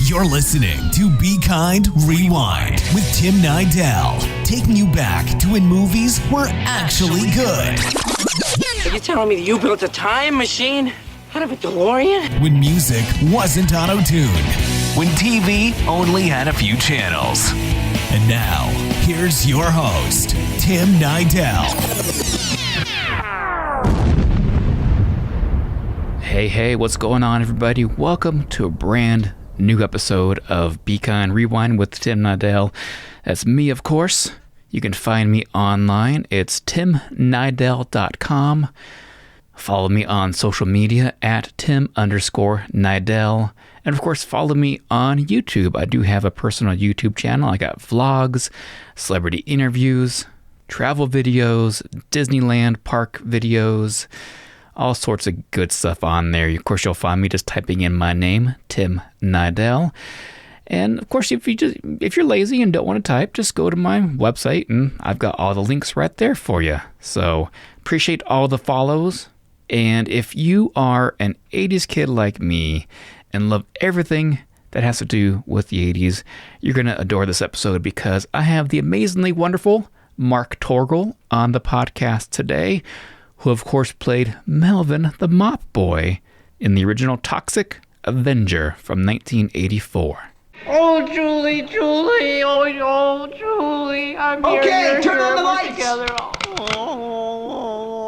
You're listening to Be Kind, Rewind with Tim Nydell, taking you back to when movies were actually good. Are you telling me that you built a time machine out of a DeLorean? When music wasn't auto-tuned. When TV only had a few channels. And now, here's your host, Tim Nydell. Hey, what's going on, everybody? Welcome to a brand new episode of Be Kind Rewind with Tim Nydell. That's me, of course. You can find me online. It's timnydell.com. Follow me on social media at Tim_Nydell. And of course, follow me on YouTube. I do have a personal YouTube channel. I got vlogs, celebrity interviews, travel videos, Disneyland park videos, all sorts of good stuff on there. Of course, you'll find me just typing in my name, Tim Nydell. And of course, if you're lazy and don't want to type, just go to my website and I've got all the links right there for you. So appreciate all the follows. And if you are an 80s kid like me and love everything that has to do with the 80s, you're going to adore this episode because I have the amazingly wonderful Mark Torgl on the podcast today, who of course played Melvin the Mop Boy in the original Toxic Avenger from 1984. Oh, Julie, oh, Julie, I'm here. Okay, turn on the lights. Together. Oh,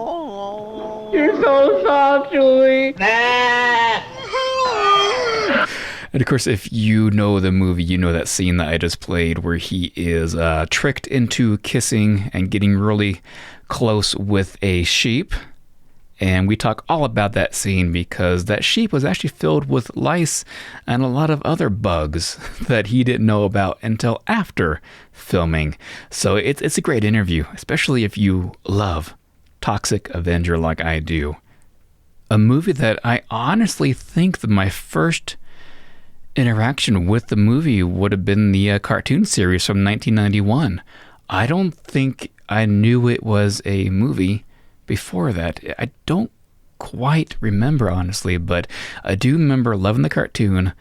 you're so soft, Julie. And of course, if you know the movie, you know that scene that I just played where he is tricked into kissing and getting really close with a sheep. And we talk all about that scene because that sheep was actually filled with lice and a lot of other bugs that he didn't know about until after filming. So it's a great interview, especially if you love Toxic Avenger like I do. A movie that I honestly think that my first interaction with the movie would have been the cartoon series from 1991. I don't think I knew it was a movie before that. I don't quite remember, honestly, but I do remember loving the cartoon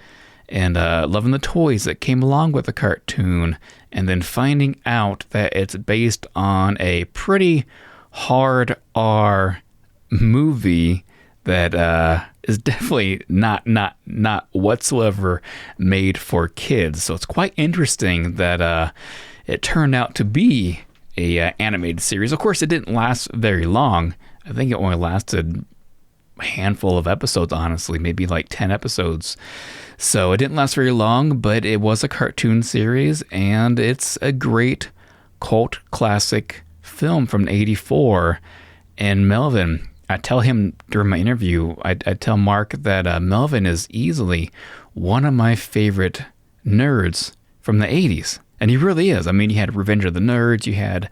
and loving the toys that came along with the cartoon, and then finding out that it's based on a pretty hard R movie that is definitely not whatsoever made for kids. So it's quite interesting that it turned out to be a animated series. Of course, it didn't last very long. I think it only lasted a handful of episodes, honestly, maybe like 10 episodes. So it didn't last very long, but it was a cartoon series, and it's a great cult classic film from 84. And Melvin, I tell him during my interview, I tell Mark that Melvin is easily one of my favorite nerds from the 80s. And he really is. I mean, you had Revenge of the Nerds, you had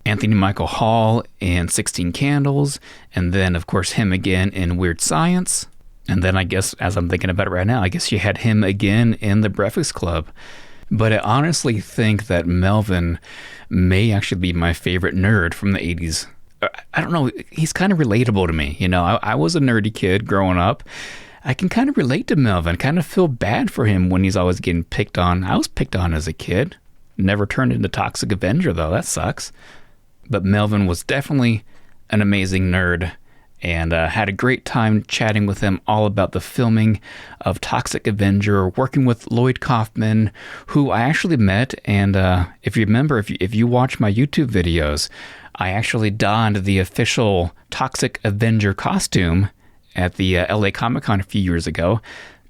Anthony Michael Hall in 16 Candles, and then, of course, him again in Weird Science. And then I guess, as I'm thinking about it right now, I guess you had him again in The Breakfast Club. But I honestly think that Melvin may actually be my favorite nerd from the 80s. I don't know, he's kind of relatable to me. You know, I was a nerdy kid growing up. I can kind of relate to Melvin, kind of feel bad for him when he's always getting picked on. I was picked on as a kid. Never turned into Toxic Avenger, though. That sucks. But Melvin was definitely an amazing nerd, and had a great time chatting with him all about the filming of Toxic Avenger, working with Lloyd Kaufman, who I actually met. And if you remember, if you watch my YouTube videos, I actually donned the official Toxic Avenger costume at the LA Comic-Con a few years ago.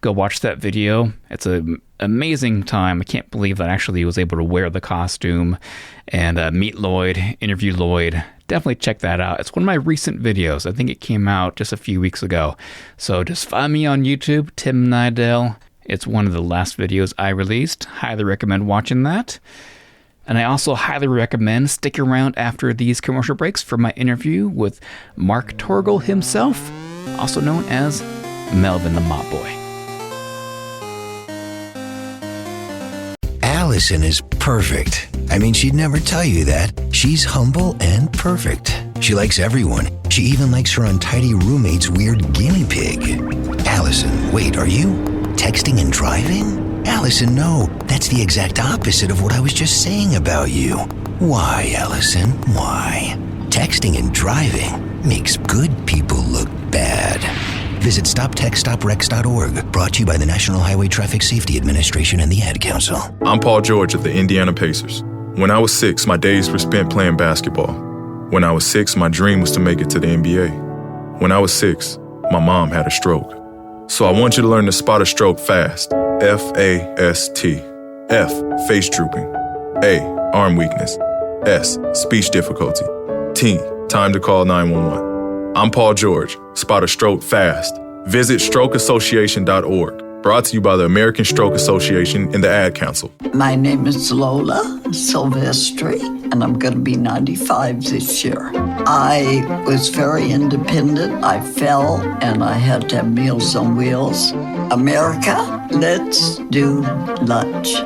Go watch that video. It's an amazing time. I can't believe that I actually was able to wear the costume and meet Lloyd, interview Lloyd. Definitely check that out. It's one of my recent videos. I think it came out just a few weeks ago. So just find me on YouTube, Tim Nydell. It's one of the last videos I released. Highly recommend watching that. And I also highly recommend sticking around after these commercial breaks for my interview with Mark Torgl himself, also known as Melvin the Mop Boy. Allison is perfect. I mean, she'd never tell you that. She's humble and perfect. She likes everyone. She even likes her untidy roommate's weird guinea pig. Allison, wait, are you? Texting and driving? Allison, no. That's the exact opposite of what I was just saying about you. Why, Allison? Why? Texting and driving makes good people look bad. Visit StopTextStopWrecks.org, brought to you by the National Highway Traffic Safety Administration and the Ad Council. I'm Paul George of the Indiana Pacers. When I was 6, my days were spent playing basketball. When I was 6, my dream was to make it to the NBA. When I was 6, my mom had a stroke. So I want you to learn to spot a stroke fast. F-A-S-T. F, face drooping. A, arm weakness. S, speech difficulty. T, time to call 911. I'm Paul George. Spot a stroke fast. Visit strokeassociation.org. Brought to you by the American Stroke Association and the Ad Council. My name is Lola Silvestri, and I'm going to be 95 this year. I was very independent. I fell, and I had to have Meals on Wheels. America, let's do lunch.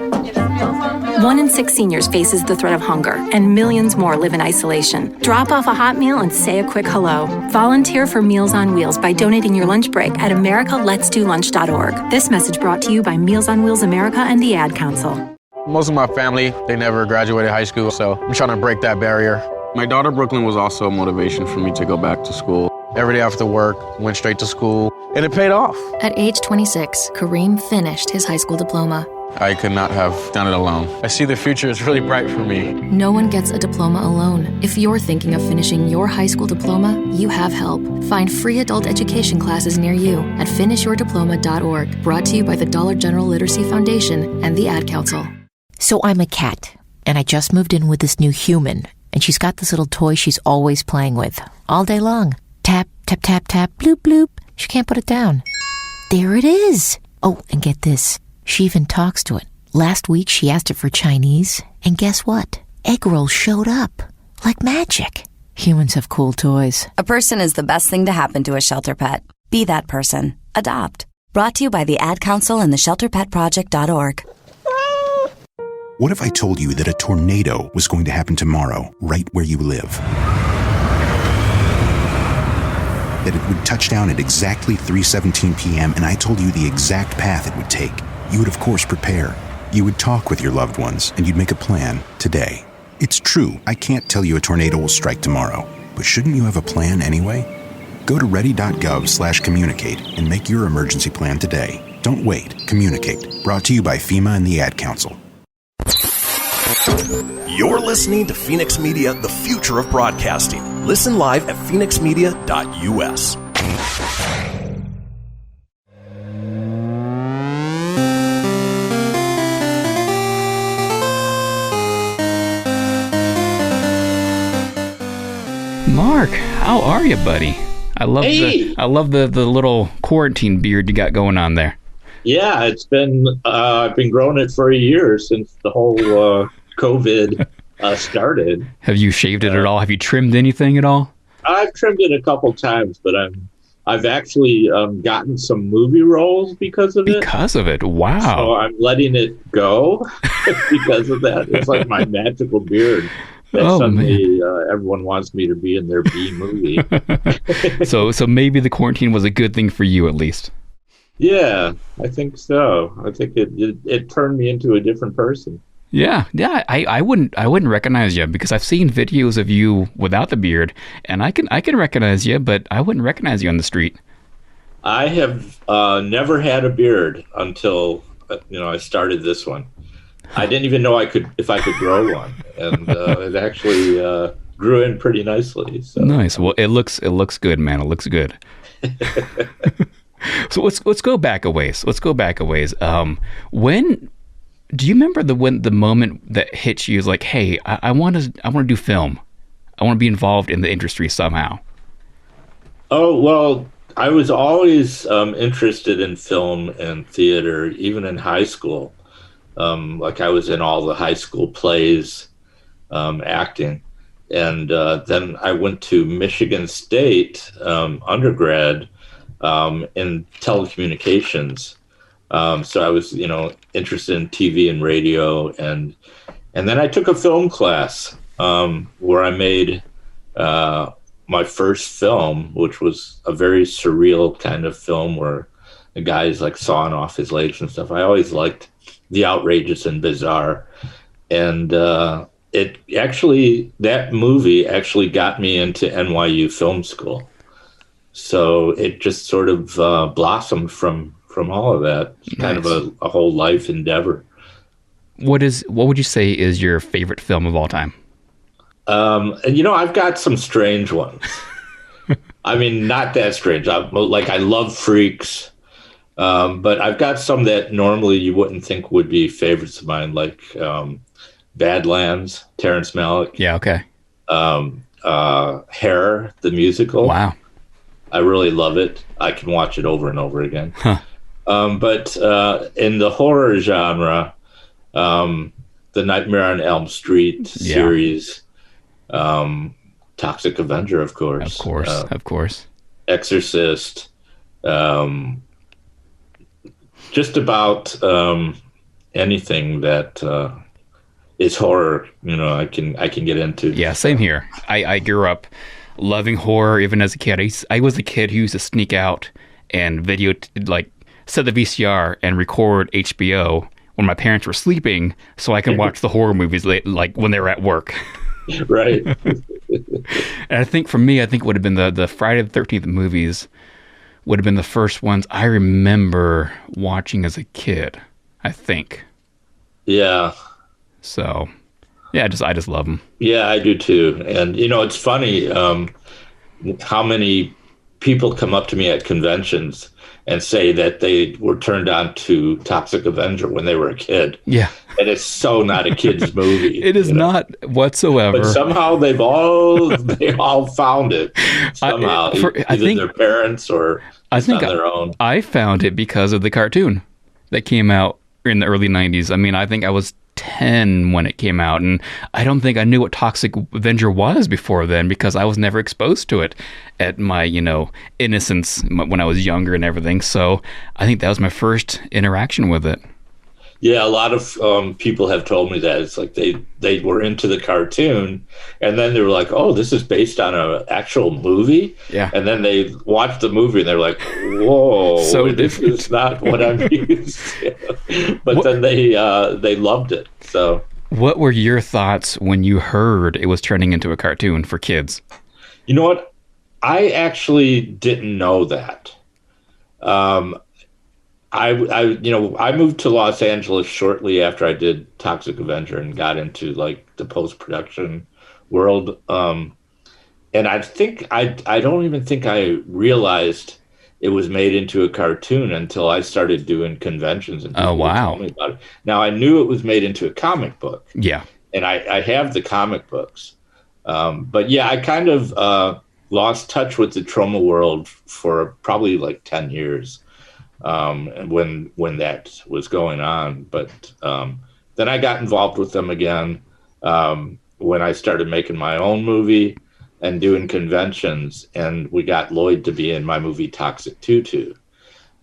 1 in 6 seniors faces the threat of hunger, and millions more live in isolation. Drop off a hot meal and say a quick hello. Volunteer for Meals on Wheels by donating your lunch break at americaletsdolunch.org. This message brought to you by Meals on Wheels America and the Ad Council. Most of my family, they never graduated high school, so I'm trying to break that barrier. My daughter, Brooklyn, was also a motivation for me to go back to school. Every day after work, went straight to school, and it paid off. At age 26, Kareem finished his high school diploma. I could not have done it alone. I see the future is really bright for me. No one gets a diploma alone. If you're thinking of finishing your high school diploma, you have help. Find free adult education classes near you at finishyourdiploma.org. Brought to you by the Dollar General Literacy Foundation and the Ad Council. So I'm a cat, and I just moved in with this new human, and she's got this little toy she's always playing with, all day long. Tap, tap, tap, tap, bloop, bloop. She can't put it down. There it is. Oh, and get this. She even talks to it. Last week, she asked it for Chinese, and guess what? Egg rolls showed up. Like magic. Humans have cool toys. A person is the best thing to happen to a shelter pet. Be that person. Adopt. Brought to you by the Ad Council and the ShelterPetProject.org. What if I told you that a tornado was going to happen tomorrow, right where you live? That it would touch down at exactly 3:17 p.m., and I told you the exact path it would take. You would, of course, prepare. You would talk with your loved ones, and you'd make a plan today. It's true, I can't tell you a tornado will strike tomorrow, but shouldn't you have a plan anyway? Go to ready.gov/communicate and make your emergency plan today. Don't wait. Communicate. Brought to you by FEMA and the Ad Council. You're listening to Fenix Media, the future of broadcasting. Listen live at fenixmedia.us. Mark, how are you, buddy? I love the little quarantine beard you got going on there. Yeah, it's been I've been growing it for a year since the whole COVID started. Have you shaved it at all? Have you trimmed anything at all? I've trimmed it a couple times, but I've actually gotten some movie roles because of it. Because of it, wow! So I'm letting it go because of that. It's like my magical beard. That suddenly everyone wants me to be in their B movie. So maybe the quarantine was a good thing for you, at least. Yeah, I think so. I think it turned me into a different person. Yeah. I wouldn't recognize you because I've seen videos of you without the beard, and I can recognize you, but I wouldn't recognize you on the street. I have never had a beard until I started this one. I didn't even know if I could grow one, and it actually grew in pretty nicely. So. Nice. Well, it looks good, man. It looks good. So let's go back a ways. When do you remember the moment that hits you is like, hey, I want to do film. I want to be involved in the industry somehow. Oh, well, I was always interested in film and theater, even in high school. Like I was in all the high school plays, acting. And then I went to Michigan State undergrad in telecommunications. So I was, interested in TV and radio. And then I took a film class where I made my first film, which was a very surreal kind of film where the guy's like sawing off his legs and stuff. I always liked the outrageous and bizarre. And that movie actually got me into NYU Film School. So it just sort of blossomed from all of that. It's kind of a whole life endeavor. What would you say is your favorite film of all time? And I've got some strange ones. I mean, not that strange. I love Freaks, but I've got some that normally you wouldn't think would be favorites of mine, like Badlands, Terrence Malick. Yeah, okay. Hair, the musical. Wow. I really love it. I can watch it over and over again. Huh. But in the horror genre, the Nightmare on Elm Street series, Toxic Avenger, of course. Of course. Exorcist. Just about anything that is horror, I can get into. Yeah, same here. I grew up loving horror even as a kid. I was a kid who used to sneak out and set the VCR and record HBO when my parents were sleeping so I could watch the horror movies like when they were at work. Right. And I think for me, it would have been the Friday the 13th movies would have been the first ones I remember watching as a kid, I think. Yeah. So, yeah, I just love them. Yeah, I do too. And, it's funny how many people come up to me at conventions and say that they were turned on to Toxic Avenger when they were a kid. Yeah. And it's so not a kid's movie. It is not whatsoever. But somehow they all found it somehow. I think their parents or on their own. I found it because of the cartoon that came out in the early 90s. I mean, I think I was 10 when it came out, and I don't think I knew what Toxic Avenger was before then because I was never exposed to it at my, innocence when I was younger and everything. So I think that was my first interaction with it. Yeah, a lot of people have told me that. It's like they were into the cartoon, and then they were like, oh, this is based on an actual movie? Yeah. And then they watched the movie, and they're like, whoa, so this is not what I'm used to. But then they loved it. So, what were your thoughts when you heard it was turning into a cartoon for kids? You know what? I actually didn't know that. I moved to Los Angeles shortly after I did Toxic Avenger and got into the post-production world. And I think I don't even think I realized it was made into a cartoon until I started doing conventions and people would tell me about it. Now I knew it was made into a comic book. Yeah. And I have the comic books. But yeah, I kind of lost touch with the TROMA world for probably 10 years. When that was going on, but then I got involved with them again when I started making my own movie and doing conventions, and we got Lloyd to be in my movie Toxic Tutu,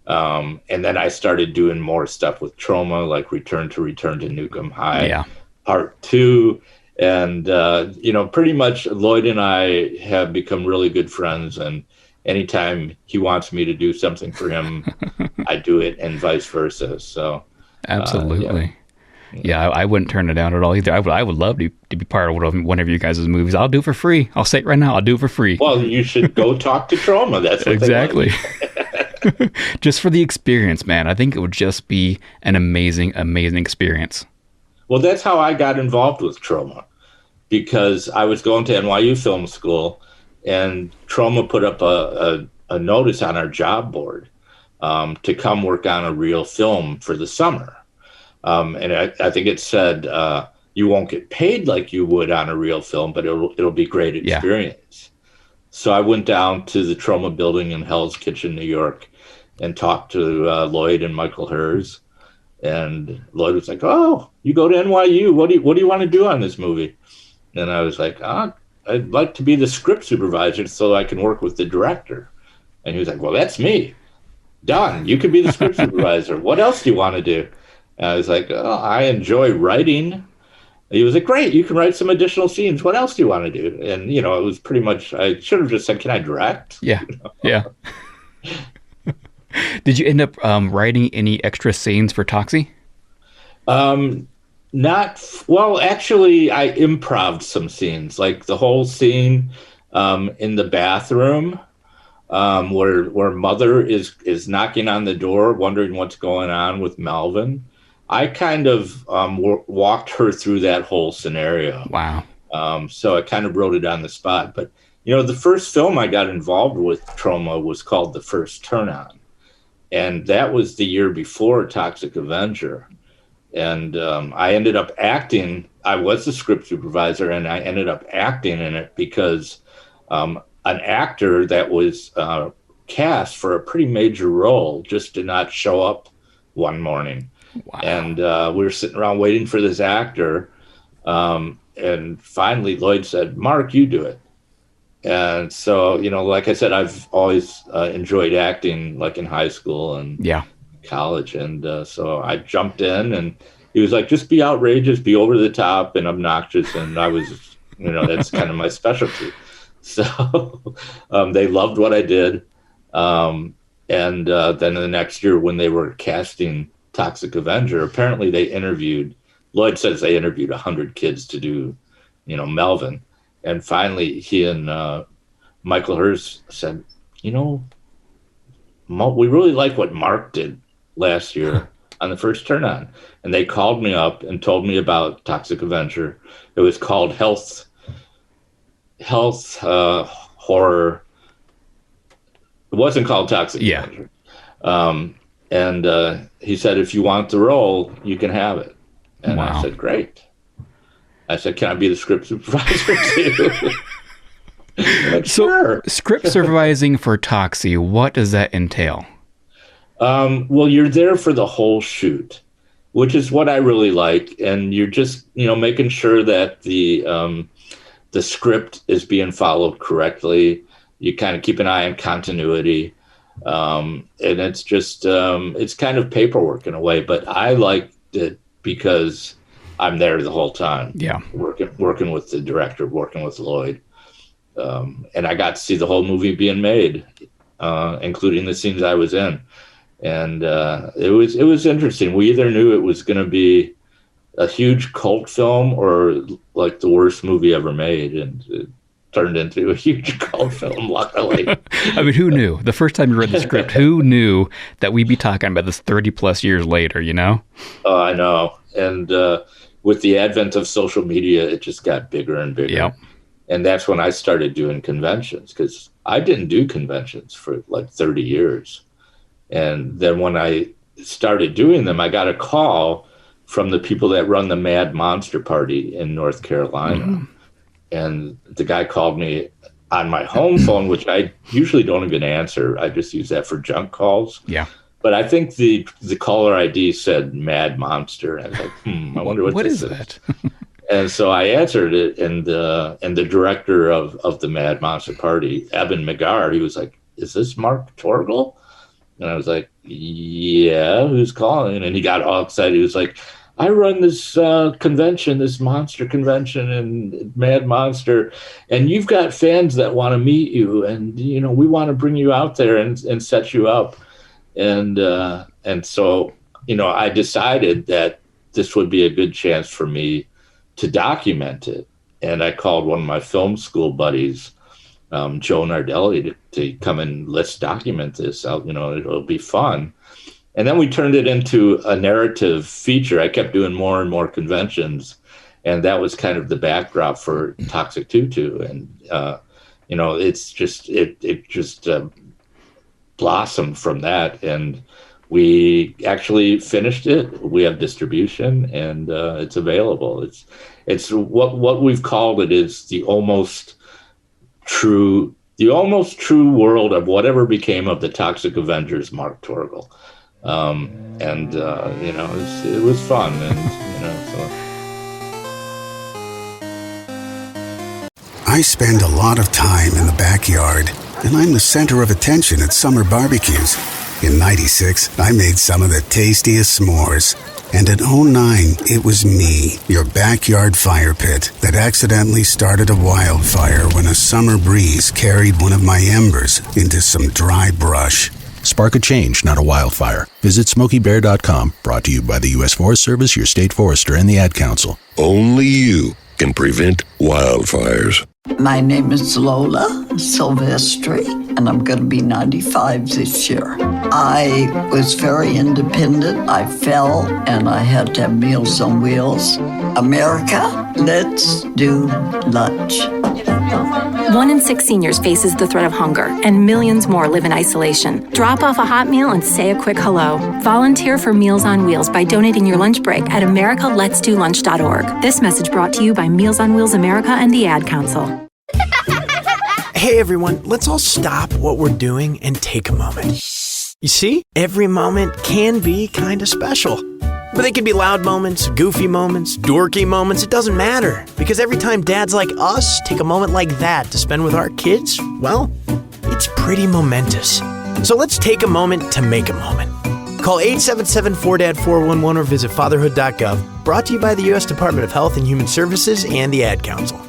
and then I started doing more stuff with TROMA, like Return to Nukem High, Part 2, and pretty much Lloyd and I have become really good friends, and anytime he wants me to do something for him, I do it, and vice versa. So, absolutely, I wouldn't turn it down at all either. I would love to be part of one of you guys' movies. I'll do it for free. I'll say it right now. I'll do it for free. Well, you should go talk to TROMA. That's what exactly. Just for the experience, man. I think it would just be an amazing, amazing experience. Well, that's how I got involved with TROMA, because I was going to NYU Film School. And TROMA put up a notice on our job board to come work on a reel film for the summer. And I think it said you won't get paid like you would on a reel film, but it'll be great experience. Yeah. So I went down to the TROMA building in Hell's Kitchen, New York, and talked to Lloyd and Michael Hers. And Lloyd was like, "Oh, you go to NYU. What do you want to do on this movie?" And I was like, I'd like to be the script supervisor so I can work with the director. And he was like, well, that's me. Done. You can be the script supervisor. What else do you want to do? And I was like, oh, I enjoy writing. He was like, great. You can write some additional scenes. What else do you want to do? And, it was pretty much, I should have just said, can I direct? Yeah. Yeah. Did you end up writing any extra scenes for Toxie? Actually, I improv'd some scenes, like the whole scene in the bathroom where Mother is knocking on the door, wondering what's going on with Melvin. I kind of walked her through that whole scenario. Wow. So I kind of wrote it on the spot. But, you know, the first film I got involved with TROMA was called The First Turn On. And that was the year before Toxic Avenger. And I ended up acting. I was the script supervisor, and I ended up acting in it because an actor that was cast for a pretty major role just did not show up one morning. Wow. And we were sitting around waiting for this actor. And finally, Lloyd said, "Mark, you do it." And so, you know, like I said, I've always enjoyed acting, like in high school and college. And so I jumped in, and he was like, "Just be outrageous, be over the top and obnoxious." And I was, you know, that's kind of my specialty. So they loved what I did. And then the next year when they were casting Toxic Avenger, apparently Lloyd says they interviewed 100 kids to do, you know, Melvin. And finally, he and Michael Hurst said, "You know, we really like what Mark did last year on The First Turn On." And they called me up and told me about Toxic Avenger. It was called Health Horror. It wasn't called Toxic Avenger. And he said, "If you want the role, you can have it." And I said, "Great." I said, "Can I be the script supervisor too?" Like, so, sure. Script supervising for Toxie, what does that entail? Well, you're there for the whole shoot, which is what I really like. And you're just, you know, making sure that the script is being followed correctly. You kind of keep an eye on continuity. And it's just, it's kind of paperwork in a way, but I liked it because I'm there the whole time. Yeah. Working with the director, working with Lloyd. And I got to see the whole movie being made, including the scenes I was in. And it was interesting. We either knew it was going to be a huge cult film or like the worst movie ever made. And it turned into a huge cult film, luckily. I mean, who knew? The first time you read the script, who knew that we'd be talking about this 30 plus years later, you know? Oh, I know. And with the advent of social media, it just got bigger and bigger. Yep. And that's when I started doing conventions, because I didn't do conventions for like 30 years. And then when I started doing them, I got a call from the people that run the Mad Monster Party in North Carolina. Mm-hmm. And the guy called me on my home phone, which I usually don't even answer. I just use that for junk calls. Yeah. But I think the caller ID said Mad Monster. And I was like, I wonder what this is. That? And so I answered it, and the director of the Mad Monster Party, Eben McGar, he was like, "Is this Mark Torgl?" And I was like, "Yeah, who's calling?" And he got all excited. He was like, "I run this convention, this monster convention in Mad Monster, and you've got fans that want to meet you, and you know we want to bring you out there and set you up." And so, you know, I decided that this would be a good chance for me to document it. And I called one of my film school buddies, Joe Nardelli, to come and let's document this. You know, it'll be fun. And then we turned it into a narrative feature. I kept doing more and more conventions, and that was kind of the backdrop for Toxic Tutu. And you know, it's just it just blossomed from that, and we actually finished it. We have distribution, and it's available. It's what we've called it is the almost true world of whatever became of the Toxic Avengers, Mark Torgl. And you know, it was fun, and you know, so. I spend a lot of time in the backyard, and I'm the center of attention at summer barbecues. In '96, I made some of the tastiest s'mores. And in '09, it was me, your backyard fire pit, that accidentally started a wildfire when a summer breeze carried one of my embers into some dry brush. Spark a change, not a wildfire. Visit SmokeyBear.com, brought to you by the U.S. Forest Service, your state forester, and the Ad Council. Only you can prevent wildfires. My name is Lola Silvestri, and I'm going to be 95 this year. I was very independent. I fell, and I had to have Meals on Wheels. America, let's do lunch. 1 in 6 seniors faces the threat of hunger, and millions more live in isolation. Drop off a hot meal and say a quick hello. Volunteer for Meals on Wheels by donating your lunch break at americaletsdolunch.org. This message brought to you by Meals on Wheels America and the Ad Council. Hey everyone, let's all stop what we're doing and take a moment. You see, every moment can be kind of special. But they can be loud moments, goofy moments, dorky moments, it doesn't matter. Because every time dads like us take a moment like that to spend with our kids, well, it's pretty momentous. So let's take a moment to make a moment. Call 877-4DAD-411 or visit fatherhood.gov. Brought to you by the U.S. Department of Health and Human Services and the Ad Council.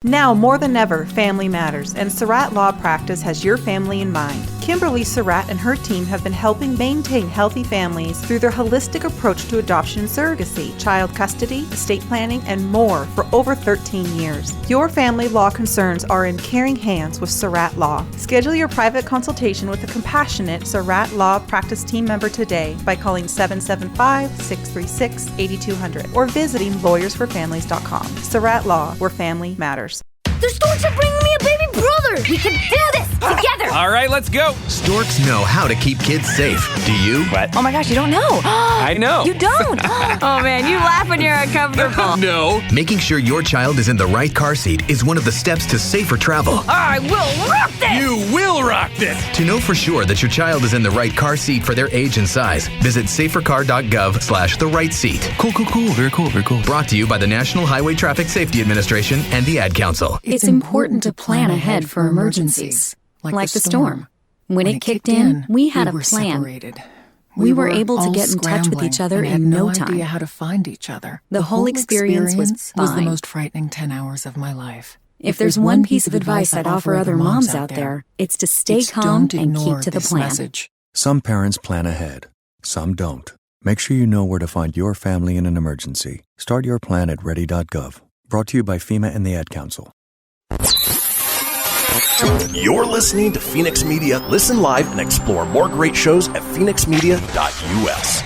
Now more than ever, family matters, and Surratt Law Practice has your family in mind. Kimberly Surratt and her team have been helping maintain healthy families through their holistic approach to adoption and surrogacy, child custody, estate planning, and more for over 13 years. Your family law concerns are in caring hands with Surratt Law. Schedule your private consultation with a compassionate Surratt Law Practice team member today by calling 775-636-8200 or visiting lawyersforfamilies.com. Surratt Law, where family matters. The storks are bringing me a baby brother! We can do this together! All right, let's go! Storks know how to keep kids safe. Do you? What? Oh my gosh, you don't know! I know! You don't! Oh man, you laugh when you're uncomfortable. No! Making sure your child is in the right car seat is one of the steps to safer travel. I will rock this! You will rock this! To know for sure that your child is in the right car seat for their age and size, visit safercar.gov/the right seat. Cool. Very cool. Brought to you by the National Highway Traffic Safety Administration and the Ad Council. It's important to plan ahead for emergencies, like the storm. When it kicked in, we had a plan. Separated. We were able to get in touch with each other in no time. Idea how to find each other. The whole experience was the most frightening 10 hours of my life. If there's one piece of advice I'd offer other moms out there, it's to stay calm and keep to the plan. Message. Some parents plan ahead, some don't. Make sure you know where to find your family in an emergency. Start your plan at ready.gov. Brought to you by FEMA and the Ad Council. You're listening to Fenix Media. Listen live and explore more great shows at fenixmedia.us.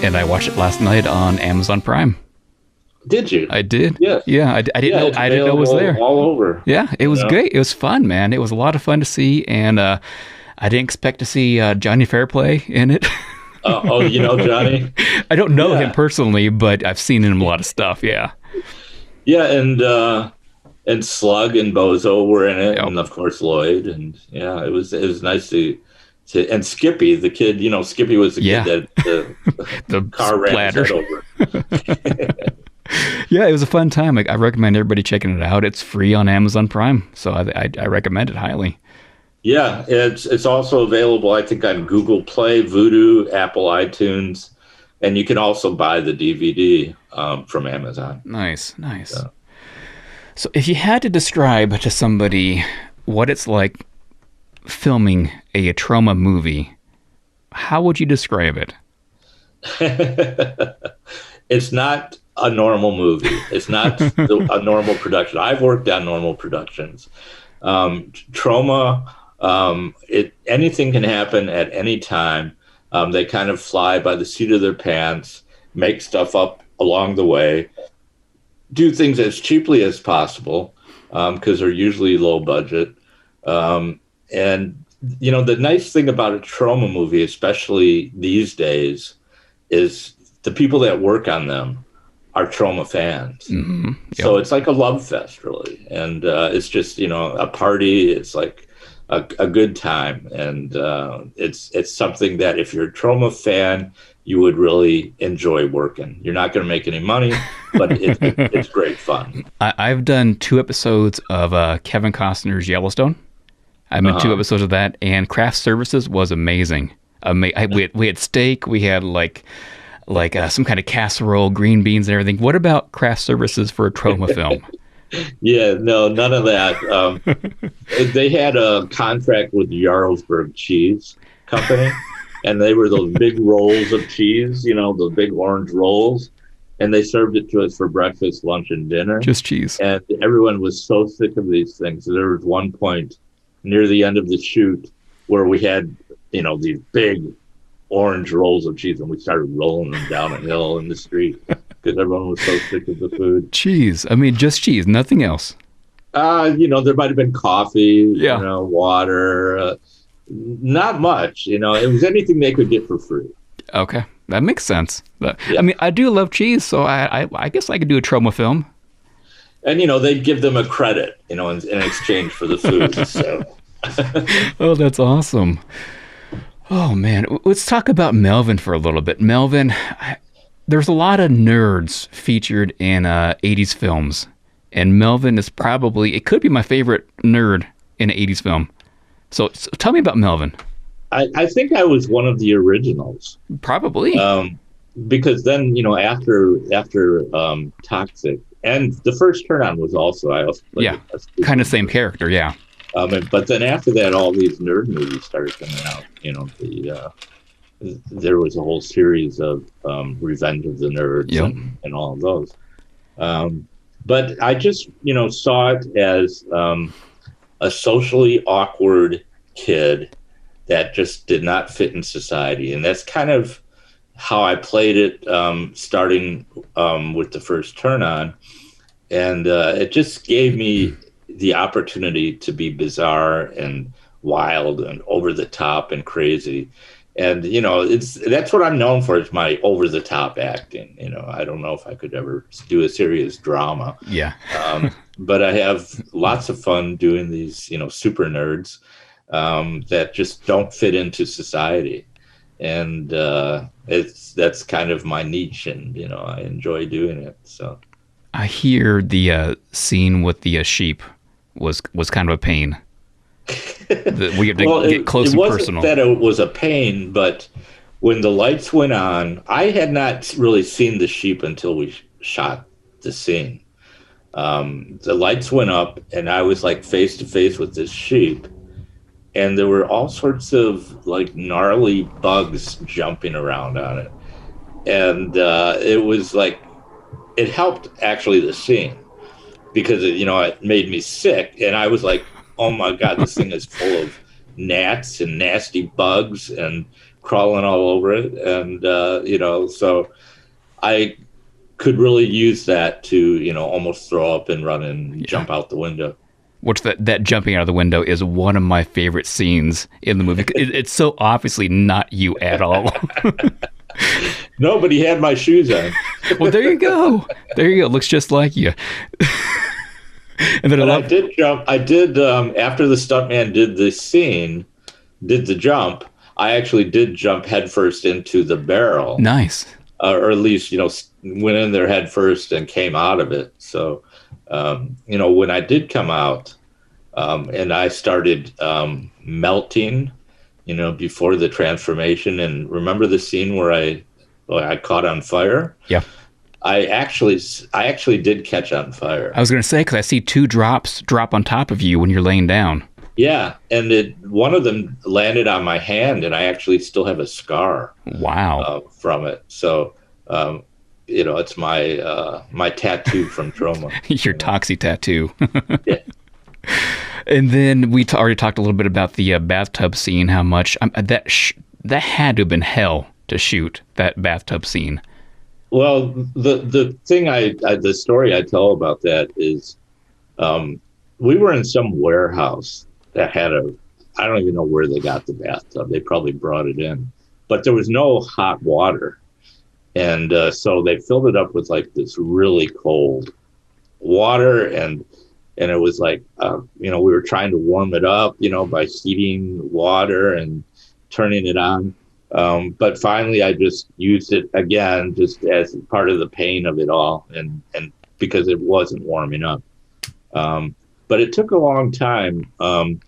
And I watched it last night on Amazon Prime. Did you? I did. Yes. Yeah, I didn't know. I didn't know it was there. All over. Yeah, it was great. It was fun, man. It was a lot of fun to see, and I didn't expect to see Johnny Fairplay in it. Oh, you know Johnny? I don't know him personally, but I've seen him in a lot of stuff. Yeah. Yeah, and Slug and Bozo were in it, and of course Lloyd, and yeah, it was nice to and Skippy, the kid. You know, Skippy was the kid that the car ran his head over. Yeah, it was a fun time. I recommend everybody checking it out. It's free on Amazon Prime, so I recommend it highly. Yeah, it's also available, I think, on Google Play, Vudu, Apple iTunes, and you can also buy the DVD from Amazon. Nice. So if you had to describe to somebody what it's like filming a TROMA movie, how would you describe it? It's not a normal movie. It's not a normal production. I've worked on normal productions. TROMA, anything can happen at any time. They kind of fly by the seat of their pants, make stuff up along the way, do things as cheaply as possible because they're usually low budget. And, you know, the nice thing about a TROMA movie, especially these days, is the people that work on them are TROMA fans. Mm-hmm. Yep. So it's like a love fest, really. And it's just, you know, a party. It's like a good time. And it's something that if you're a TROMA fan, you would really enjoy working. You're not going to make any money, but it's great fun. I've done 2 episodes of Kevin Costner's Yellowstone. I'm in 2 episodes of that, and craft services was amazing. We had steak. We had like some kind of casserole, green beans, and everything. What about craft services for a Troma film? Yeah, no, none of that. They had a contract with the Jarlsberg Cheese Company, and they were those big rolls of cheese, those big orange rolls, and they served it to us for breakfast, lunch, and dinner. Just cheese. And everyone was so sick of these things. There was one point near the end of the shoot where we had, these big orange rolls of cheese, and we started rolling them down a hill in the street because everyone was so sick of the food. Cheese. Just cheese, nothing else. There might have been coffee, water, not much. It was anything they could get for free. Okay, that makes sense. But, yeah. I do love cheese, so I guess I could do a Troma film. And, they'd give them a credit, in exchange for the food. So. Oh, that's awesome. Oh, man. Let's talk about Melvin for a little bit. Melvin, there's a lot of nerds featured in 80s films. And Melvin is it could be my favorite nerd in an 80s film. So tell me about Melvin. I think I was one of the originals. Probably. Because then, after Toxic, and the first Turn On was also, I also played kind of same character, yeah. But then after that, all these nerd movies started coming out. There was a whole series of Revenge of the Nerds and all of those. But I just, saw it as a socially awkward kid that just did not fit in society. And that's kind of how I played it, starting with the first Turn On. And it just gave me the opportunity to be bizarre and wild and over the top and crazy. And, that's what I'm known for, is my over the top acting. I don't know if I could ever do a serious drama. Yeah. But I have lots of fun doing these, super nerds that just don't fit into society. And that's kind of my niche, and, I enjoy doing it. So I hear the scene with the sheep was kind of a pain. We have to get close and personal. It wasn't that it was a pain, but when the lights went on, I had not really seen the sheep until we shot the scene. The lights went up, and I was like face to face with this sheep, and there were all sorts of like gnarly bugs jumping around on it, and it was like, it helped actually the scene, because it made me sick, and I was like, oh my God, this thing is full of gnats and nasty bugs and crawling all over it. And, so I could really use that to, almost throw up and run and jump out the window. Which that jumping out of the window is one of my favorite scenes in the movie. It's so obviously not you at all. No, but he had my shoes on. Well, there you go. Looks just like you. And then I did jump. I did, after the stuntman did the jump, I actually did jump headfirst into the barrel. Nice. Or at least, went in there headfirst and came out of it. So, when I did come out, and I started melting, before the transformation, and remember the scene where I caught on fire? Yeah. I actually did catch on fire. I was going to say, because I see 2 drops drop on top of you when you're laying down. Yeah, and one of them landed on my hand, and I actually still have a scar. Wow. From it. So, it's my tattoo from Troma. Your Toxic Tattoo. Yeah. And then we already talked a little bit about the bathtub scene. How much that had to have been hell to shoot that bathtub scene. Well, the thing the story I tell about that is, we were in some warehouse that had I don't even know where they got the bathtub. They probably brought it in, but there was no hot water. And so they filled it up with like this really cold water. And it was like, we were trying to warm it up, by heating water and turning it on. But finally, I just used it again, just as part of the pain of it all, and because it wasn't warming up. But it took a long time. And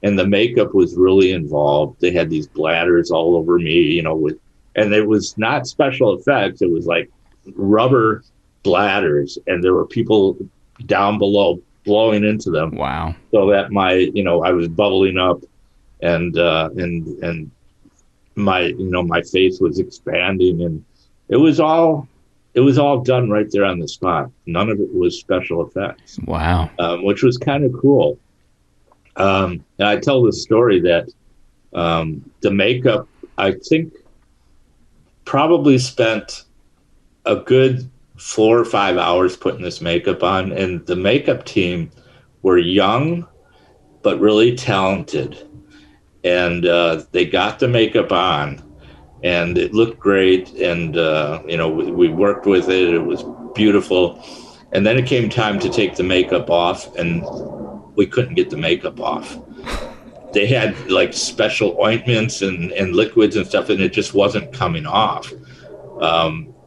and the makeup was really involved. They had these bladders all over me, and it was not special effects. It was like rubber bladders, and there were people down below blowing into them. Wow. So that I was bubbling up, and my face was expanding, and it was all done right there on the spot. None of it was special effects. Wow. Which was kind of cool. And I tell the story that the makeup, I think, probably spent a good 4 or 5 hours putting this makeup on, and the makeup team were young but really talented, and they got the makeup on, and it looked great, and we worked with it. It was beautiful, and then it came time to take the makeup off, and we couldn't get the makeup off. They had like special ointments and liquids and stuff, and it just wasn't coming off.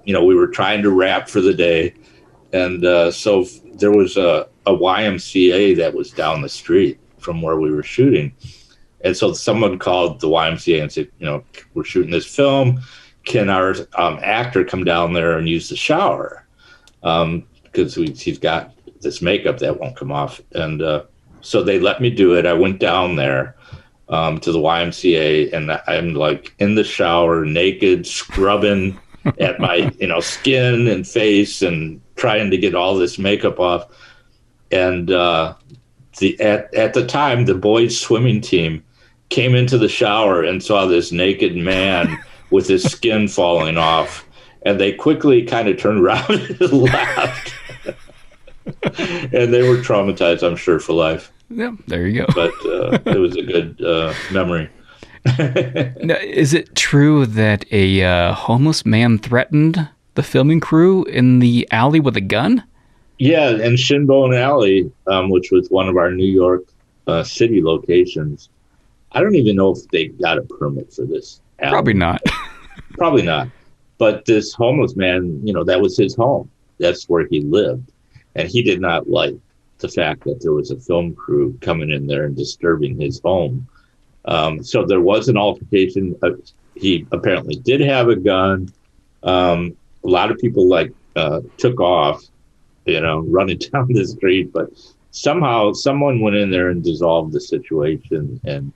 We were trying to wrap for the day, and so there was a YMCA that was down the street from where we were shooting. And so someone called the YMCA and said, we're shooting this film. Can our actor come down there and use the shower? Because he's got this makeup that won't come off. And so they let me do it. I went down there to the YMCA, and I'm like in the shower, naked, scrubbing at my skin and face and trying to get all this makeup off. And at the time, the boys swimming team came into the shower and saw this naked man with his skin falling off, and they quickly kind of turned around and laughed. And they were traumatized, I'm sure, for life. Yeah, there you go. But it was a good memory. Now, is it true that a homeless man threatened the filming crew in the alley with a gun? Yeah, in Shinbone Alley, which was one of our New York City locations. I don't even know if they got a permit for this alley. Probably not. Probably not. But this homeless man, that was his home. That's where he lived. And he did not like the fact that there was a film crew coming in there and disturbing his home. So there was an altercation. He apparently did have a gun. A lot of people took off, running down the street, but somehow someone went in there and dissolved the situation and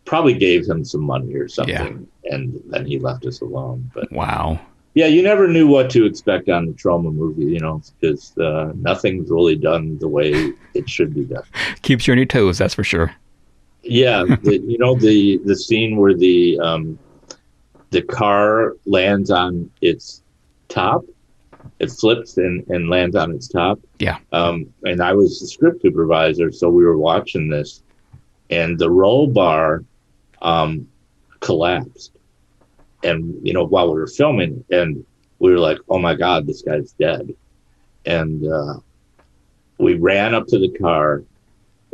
probably gave him some money or something. Yeah. And then he left us alone. But wow. Yeah, you never knew what to expect on the TROMA movie, because nothing's really done the way it should be done. Keeps you on your toes, that's for sure. Yeah, the scene where the car lands on its top, it flips and lands on its top. Yeah. And I was the script supervisor, so we were watching this, and the roll bar collapsed. And, while we were filming, and we were like, oh my God, this guy's dead. And we ran up to the car,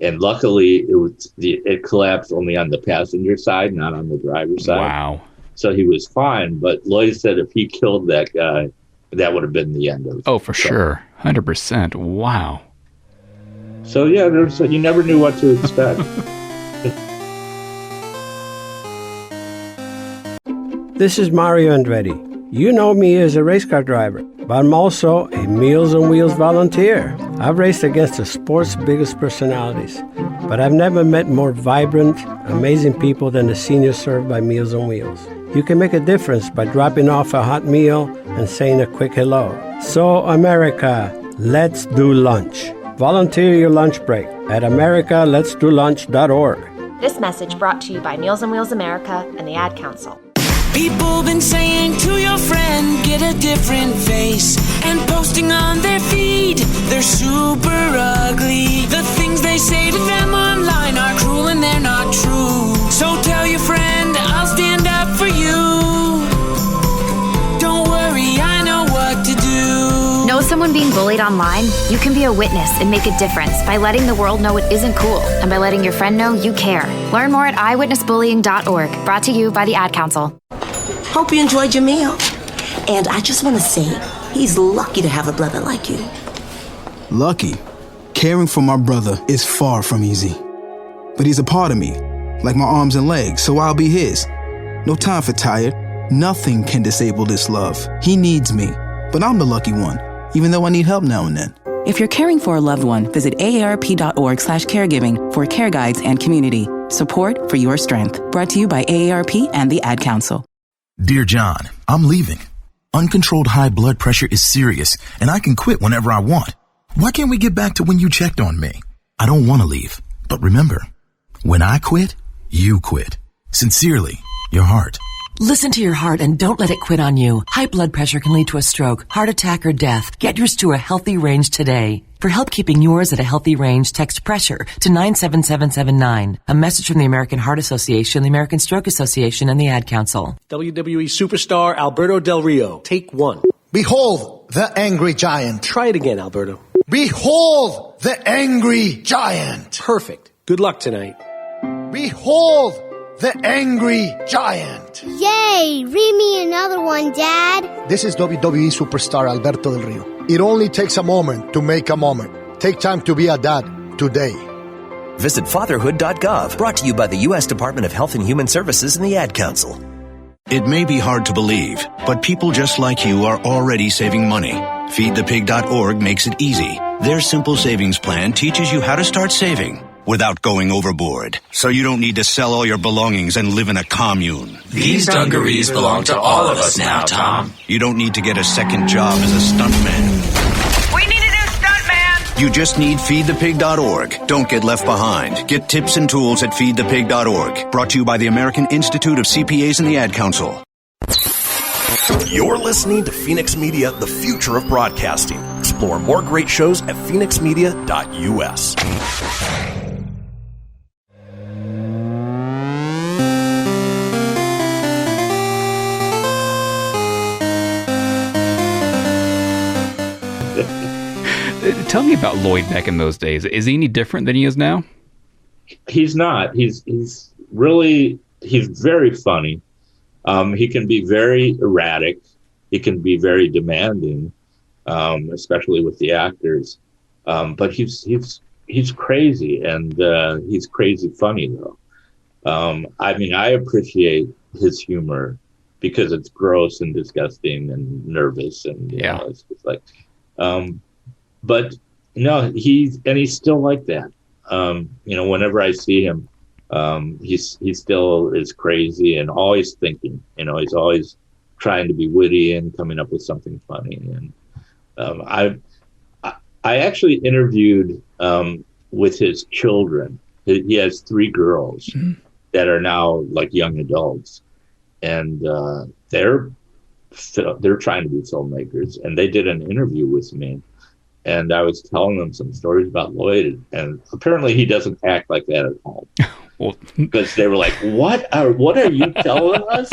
and luckily it collapsed only on the passenger side, not on the driver's side. Wow. So he was fine. But Lloyd said if he killed that guy, that would have been the end of it. Oh, for sure. 100%. Wow. So, yeah, you never knew what to expect. This is Mario Andretti. You know me as a race car driver, but I'm also a Meals on Wheels volunteer. I've raced against the sport's biggest personalities, but I've never met more vibrant, amazing people than the seniors served by Meals on Wheels. You can make a difference by dropping off a hot meal and saying a quick hello. So, America, let's do lunch. Volunteer your lunch break at americaletsdolunch.org. This message brought to you by Meals on Wheels America and the Ad Council. People been saying to your friend, get a different face, and posting on their feed, they're super ugly. The things they say to them online are cruel and they're not true. So tell your friend, I'll stand up for you. Don't worry, I know what to do. Know someone being bullied online? You can be a witness and make a difference by letting the world know it isn't cool, and by letting your friend know you care. Learn more at eyewitnessbullying.org. Brought to you by the Ad Council. Hope you enjoyed your meal. And I just want to say, he's lucky to have a brother like you. Lucky? Caring for my brother is far from easy. But he's a part of me, like my arms and legs, so I'll be his. No time for tired. Nothing can disable this love. He needs me, but I'm the lucky one, even though I need help now and then. If you're caring for a loved one, visit aarp.org/caregiving for care guides and community. Support for your strength. Brought to you by AARP and the Ad Council. Dear John, I'm leaving. Uncontrolled high blood pressure is serious, and I can quit whenever I want. Why can't we get back to when you checked on me? I don't want to leave, but remember, when I quit, you quit. Sincerely, your heart. Listen to your heart and don't let it quit on you. High blood pressure can lead to a stroke, heart attack, or death. Get yours to a healthy range today. For help keeping yours at a healthy range, text PRESSURE to 97779. A message from the American Heart Association, the American Stroke Association, and the Ad Council. WWE superstar Alberto Del Rio. Take one. Behold the angry giant. Try it again, Alberto. Behold the angry giant. Perfect. Good luck tonight. Behold the angry giant. Yay! Read me another one, Dad. This is WWE superstar Alberto Del Rio. It only takes a moment to make a moment. Take time to be a dad today. Visit fatherhood.gov. Brought to you by the U.S. Department of Health and Human Services and the Ad Council. It may be hard to believe, but people just like you are already saving money. FeedThePig.org makes it easy. Their simple savings plan teaches you how to start saving without going overboard, so you don't need to sell all your belongings and live in a commune. These dungarees belong to all of us now, Tom. You don't need to get a second job as a stuntman. We need a new stuntman! You just need FeedThePig.org. Don't get left behind. Get tips and tools at FeedThePig.org. Brought to you by the American Institute of CPAs and the Ad Council. You're listening to Fenix Media, the future of broadcasting. Explore more great shows at fenixmedia.us. Tell me about Lloyd back in those days. Is he any different than he is now? He's not. He's very funny. He can be very erratic. He can be very demanding, especially with the actors. But he's crazy, and he's crazy funny though. I mean, I appreciate his humor because it's gross and disgusting and nervous, and you know, it's just like. But no, he's still like that. You know, whenever I see him, he still is crazy and always thinking. You know, he's always trying to be witty and coming up with something funny. And I actually interviewed with his children. He has 3 girls that are now like young adults, and they're trying to be filmmakers. And they did an interview with me. And I was telling them some stories about Lloyd, and apparently he doesn't act like that at home. Because they were like, "What are you telling us?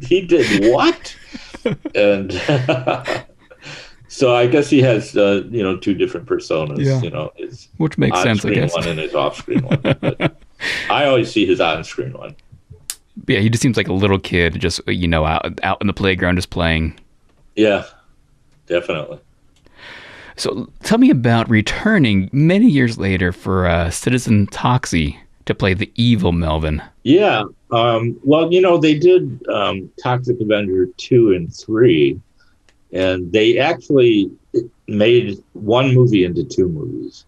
He did what?" And so I guess he has 2 different personas. Yeah. You know, his which makes sense, I guess. On-screen one and his off-screen one. But I always see his on-screen one. Yeah, he just seems like a little kid, just out in the playground, just playing. Yeah, definitely. So tell me about returning many years later for Citizen Toxie to play the evil Melvin. Yeah. Well, they did Toxic Avenger 2 and 3, and they actually made one movie into 2 movies.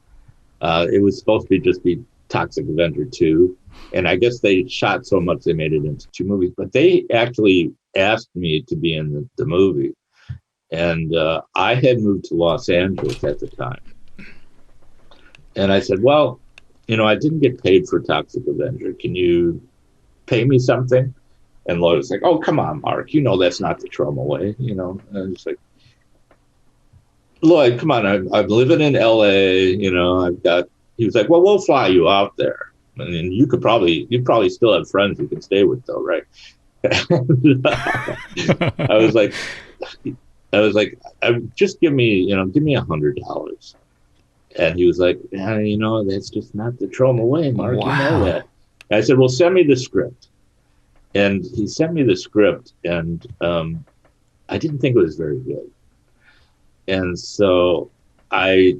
It was supposed to just be Toxic Avenger 2, and I guess they shot so much they made it into 2 movies, but they actually asked me to be in the movie. And I had moved to Los Angeles at the time. And I said, well, I didn't get paid for Toxic Avenger. Can you pay me something? And Lloyd was like, oh, come on, Mark. That's not the TROMA way. And I was like, Lloyd, come on. I'm living in L.A. He was like, well, we'll fly you out there. And then you probably still have friends you can stay with, though, right? And, I was like, just give me $100. And he was like, yeah, that's just not the TROMA way, Mark. Wow. You know that. And I said, well, send me the script. And he sent me the script, and I didn't think it was very good. And so I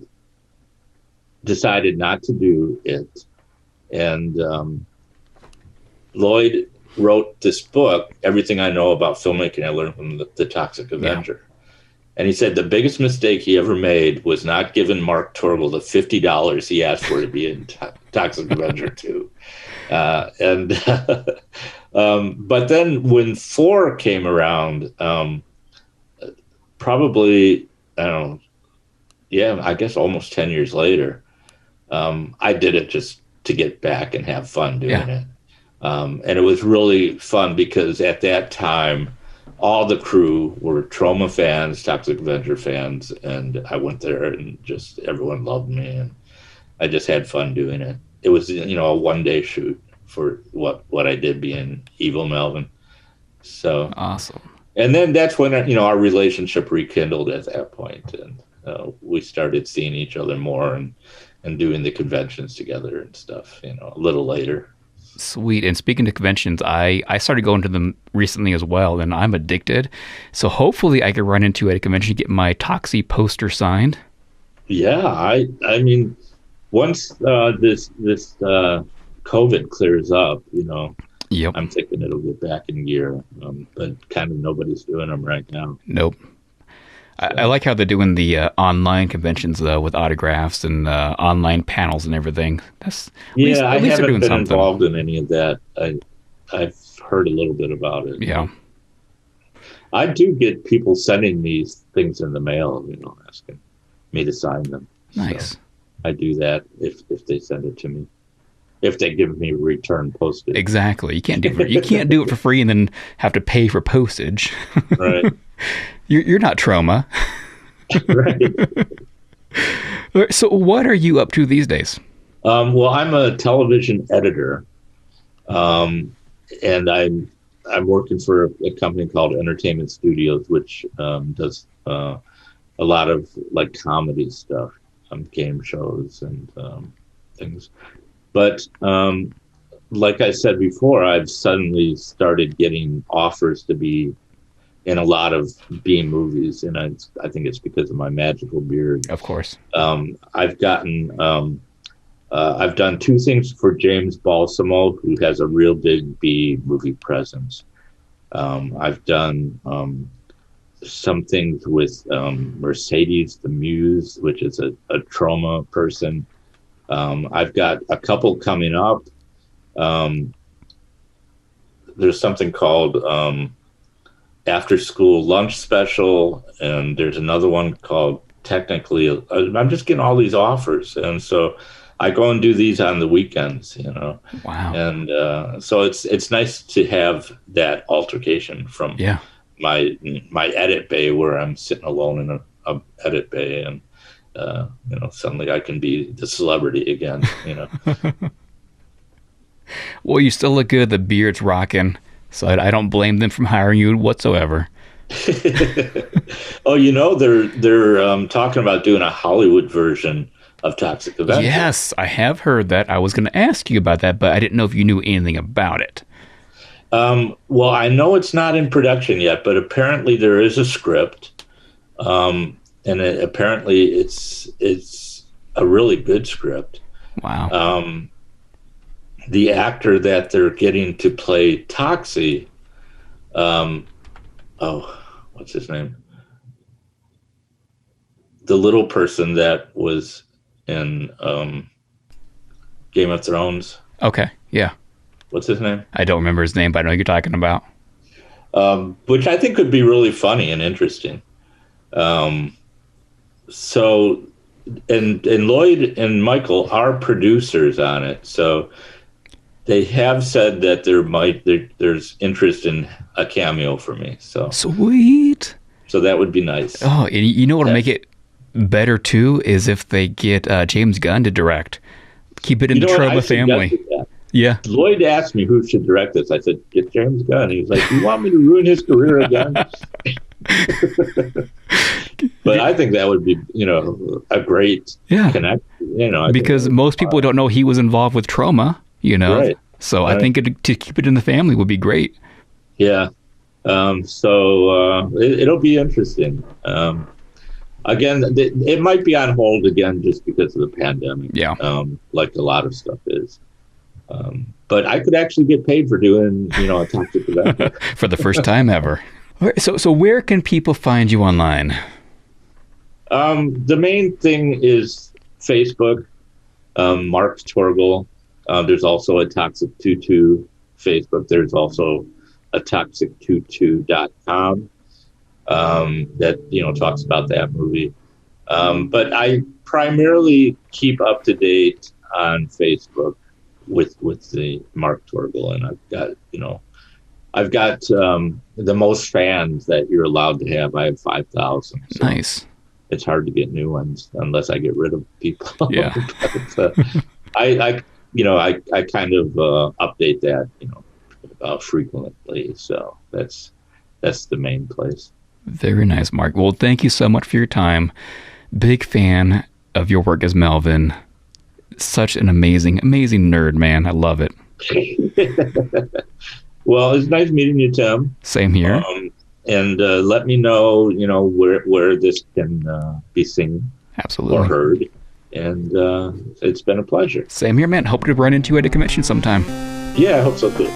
decided not to do it. And Lloyd wrote this book, Everything I Know About Filmmaking I Learned from the Toxic Avenger. And he said the biggest mistake he ever made was not giving Mark Torgl the $50 he asked for to be in Toxic Avenger 2. But then when 4 came around, probably, I don't know, I guess almost 10 years later, I did it just to get back and have fun doing it. And it was really fun because at that time, all the crew were TROMA fans, Toxic Avenger fans, and I went there and just everyone loved me, and I just had fun doing it. It was, a one-day shoot for what I did being Evil Melvin. So awesome. And then that's when our relationship rekindled at that point, and we started seeing each other more and doing the conventions together and stuff. A little later. Sweet. And speaking of conventions, I started going to them recently as well, and I'm addicted. So hopefully I could run into at a convention, get my Toxie poster signed. Yeah, I mean, once this COVID clears up, Yep. I'm thinking it'll get back in gear. But kind of nobody's doing them right now. Nope. I like how they're doing the online conventions with autographs and online panels and everything. I haven't been involved in any of that. I've heard a little bit about it. Yeah. I do get people sending me things in the mail, asking me to sign them. Nice. So I do that if they send it to me. If they give me return postage. Exactly. You can't do it for free and then have to pay for postage. Right. You're not TROMA. Right. So what are you up to these days? Well, I'm a television editor, and I'm working for a company called Entertainment Studios, which does a lot of like comedy stuff, game shows and things. But like I said before, I've suddenly started getting offers to be in a lot of B movies, and I think it's because of my magical beard. Of course. I've done 2 things for James Balsamo, who has a real big B movie presence. I've done some things with Mercedes the Muse, which is a TROMA person. I've got a couple coming up. There's something called After School Lunch Special, and there's another one called Technically. I'm just getting all these offers, and so I go and do these on the weekends. Wow. And so it's nice to have that altercation from my edit bay, where I'm sitting alone in a edit bay, and suddenly I can be the celebrity again. Well, you still look good. The beard's rocking. So I don't blame them from hiring you whatsoever. Oh, they're talking about doing a Hollywood version of Toxic Avenger. Yes, I have heard that. I was going to ask you about that, but I didn't know if you knew anything about it. Well, I know it's not in production yet, but apparently there is a script, and apparently it's a really good script. Wow. The actor that they're getting to play Toxie, what's his name? The little person that was in Game of Thrones. Okay, yeah. What's his name? I don't remember his name, but I know who you're talking about. Which I think could be really funny and interesting. So, and Lloyd and Michael are producers on it, so they have said that there's interest in a cameo for me. So sweet. So that would be nice. Oh, and you know what'll make it better too is if they get James Gunn to direct. Keep it in the TROMA family. Yeah. Lloyd asked me who should direct this. I said, get James Gunn. He was like, you want me to ruin his career again? But I think that would be, a great connection. Because most people don't know he was involved with TROMA, Right. So I think to keep it in the family would be great. Yeah. So it'll be interesting. Again, it might be on hold again just because of the pandemic. Yeah. Like a lot of stuff is. But I could actually get paid for doing, a Toxic Avenger. For the first time ever. All right, so where can people find you online? The main thing is Facebook, Mark Torgl. There's also a Toxic Tutu Facebook. There's also a toxictutu.com that, talks about that movie. But I primarily keep up to date on Facebook with the Mark Torgl, and I've got the most fans that you're allowed to have. I have 5,000. So nice. It's hard to get new ones unless I get rid of people. Yeah. But, I kind of update that, frequently. So that's the main place. Very nice, Mark. Well, thank you so much for your time. Big fan of your work as Melvin. Such an amazing nerd, man. I love it. Well, it's nice meeting you, Tim. Same here. And let me know, where this can be seen. Absolutely. Or heard. And it's been a pleasure. Same here, man. Hope to run into you at a convention sometime. Yeah, I hope so too.